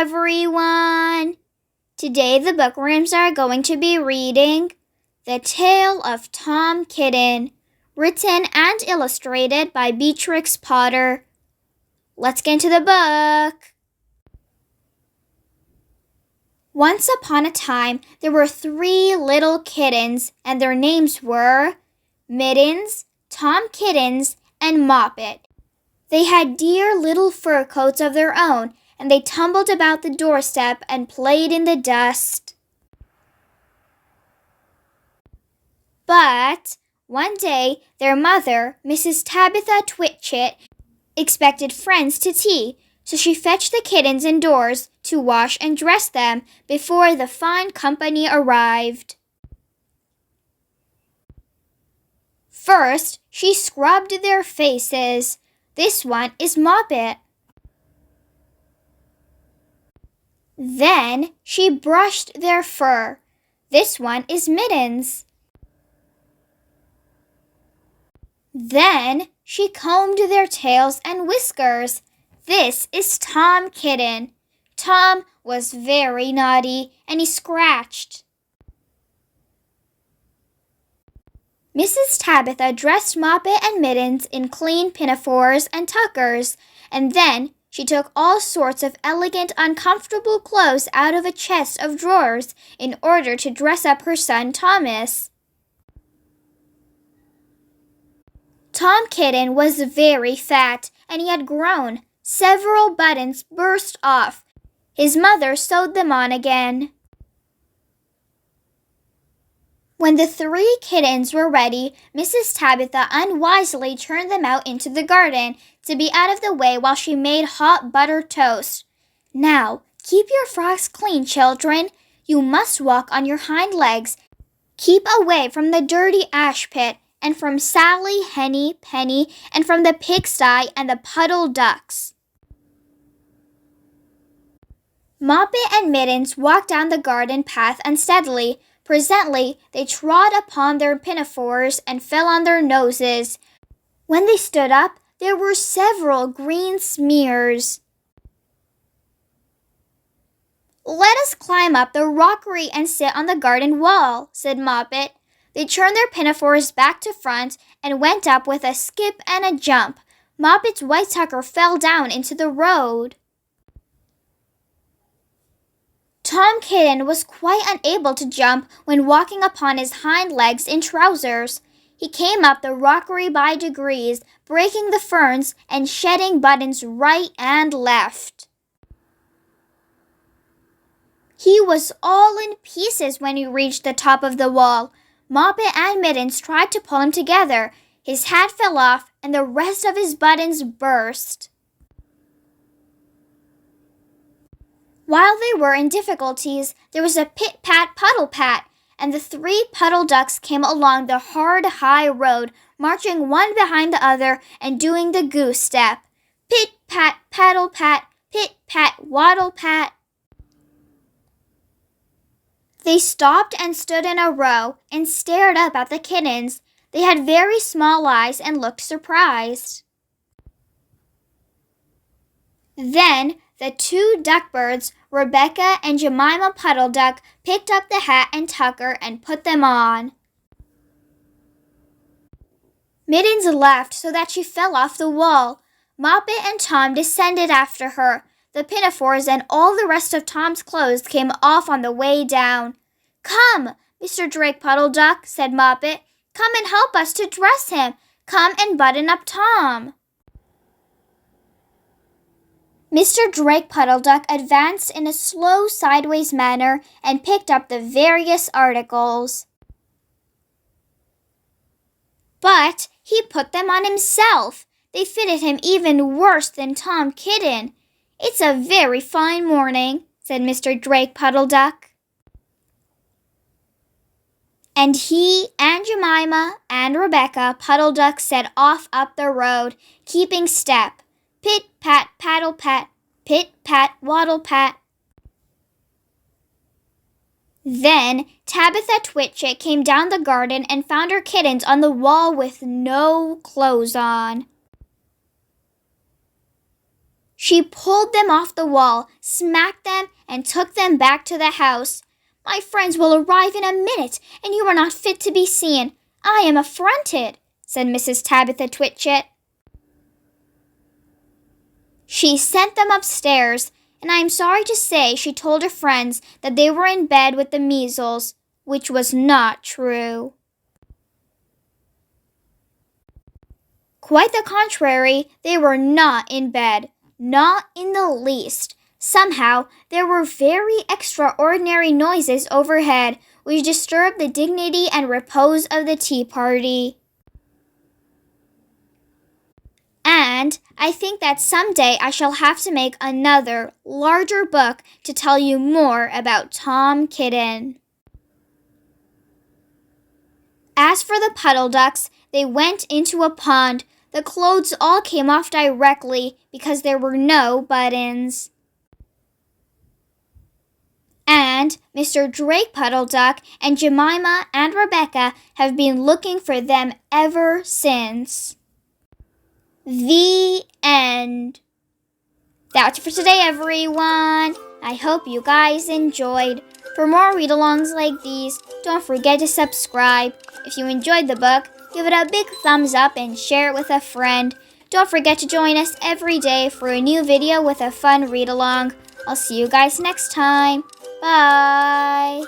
everyone! Today the Bookworms are going to be reading The Tale of Tom Kitten, written and illustrated by Beatrix Potter. Let's get into the book! Once upon a time, there were 3 little kittens, and their names were Mittens, Tom Kittens, and Moppet. They had dear little fur coats of their own, and they tumbled about the doorstep and played in the dust. But one day, their mother, Mrs. Tabitha Twitchit, expected friends to tea, so she fetched the kittens indoors to wash and dress them before the fine company arrived. First, she scrubbed their faces. This one is Moppet. Then she brushed their fur. This one is Mittens. Then she combed their tails and whiskers. This is Tom Kitten. Tom was very naughty, and he scratched. Mrs. Tabitha dressed Moppet and Mittens in clean pinafores and tuckers, and then she took all sorts of elegant, uncomfortable clothes out of a chest of drawers in order to dress up her son Thomas. Tom Kitten was very fat, and he had grown. Several buttons burst off. His mother sewed them on again. When the 3 kittens were ready, Mrs. Tabitha unwisely turned them out into the garden to be out of the way while she made hot buttered toast. Now, keep your frocks clean, children. You must walk on your hind legs. Keep away from the dirty ash pit, and from Sally, Henny, Penny, and from the pigsty and the Puddle Ducks. Moppet and Mittens walked down the garden path unsteadily. Presently, they trod upon their pinafores and fell on their noses. When they stood up, there were several green smears. "Let us climb up the rockery and sit on the garden wall," said Moppet. They turned their pinafores back to front and went up with a skip and a jump. Moppet's white tucker fell down into the road. Tom Kitten was quite unable to jump when walking upon his hind legs in trousers. He came up the rockery by degrees, breaking the ferns and shedding buttons right and left. He was all in pieces when he reached the top of the wall. Moppet and Mittens tried to pull him together. His hat fell off, and the rest of his buttons burst. While they were in difficulties, there was a pit-pat, puddle-pat, and the 3 Puddle Ducks came along the hard, high road, marching one behind the other and doing the goose step. Pit-pat, paddle-pat, pit-pat, waddle-pat. They stopped and stood in a row and stared up at the kittens. They had very small eyes and looked surprised. Then the 2 duckbirds, Rebecca and Jemima Puddle Duck, picked up the hat and tucker and put them on. Mittens laughed so that she fell off the wall. Moppet and Tom descended after her. The pinafores and all the rest of Tom's clothes came off on the way down. "Come, Mr. Drake Puddle Duck," said Moppet. "Come and help us to dress him. Come and button up Tom." Mr. Drake Puddle Duck advanced in a slow sideways manner and picked up the various articles. But he put them on himself. They fitted him even worse than Tom Kitten. "It's a very fine morning," said Mr. Drake Puddle Duck. And he and Jemima and Rebecca Puddle Duck set off up the road, keeping step. Pit-pat, paddle-pat, pit-pat, waddle-pat. Then Tabitha Twitchit came down the garden and found her kittens on the wall with no clothes on. She pulled them off the wall, smacked them, and took them back to the house. My friends will arrive in a minute, and you are not fit to be seen. I am affronted, said Mrs. Tabitha Twitchit. She sent them upstairs, and I am sorry to say she told her friends that they were in bed with the measles, which was not true. Quite the contrary, they were not in bed, not in the least. Somehow, there were very extraordinary noises overhead, which disturbed the dignity and repose of the tea party. And I think that someday I shall have to make another, larger book to tell you more about Tom Kitten. As for the Puddle Ducks, they went into a pond. The clothes all came off directly because there were no buttons. And Mr. Drake Puddle Duck and Jemima and Rebecca have been looking for them ever since. The end. That's it for today, everyone. I hope you guys enjoyed. For more read-alongs like these, don't forget to subscribe. If you enjoyed the book, give it a big thumbs up and share it with a friend. Don't forget to join us every day for a new video with a fun read-along. I'll see you guys next time. Bye.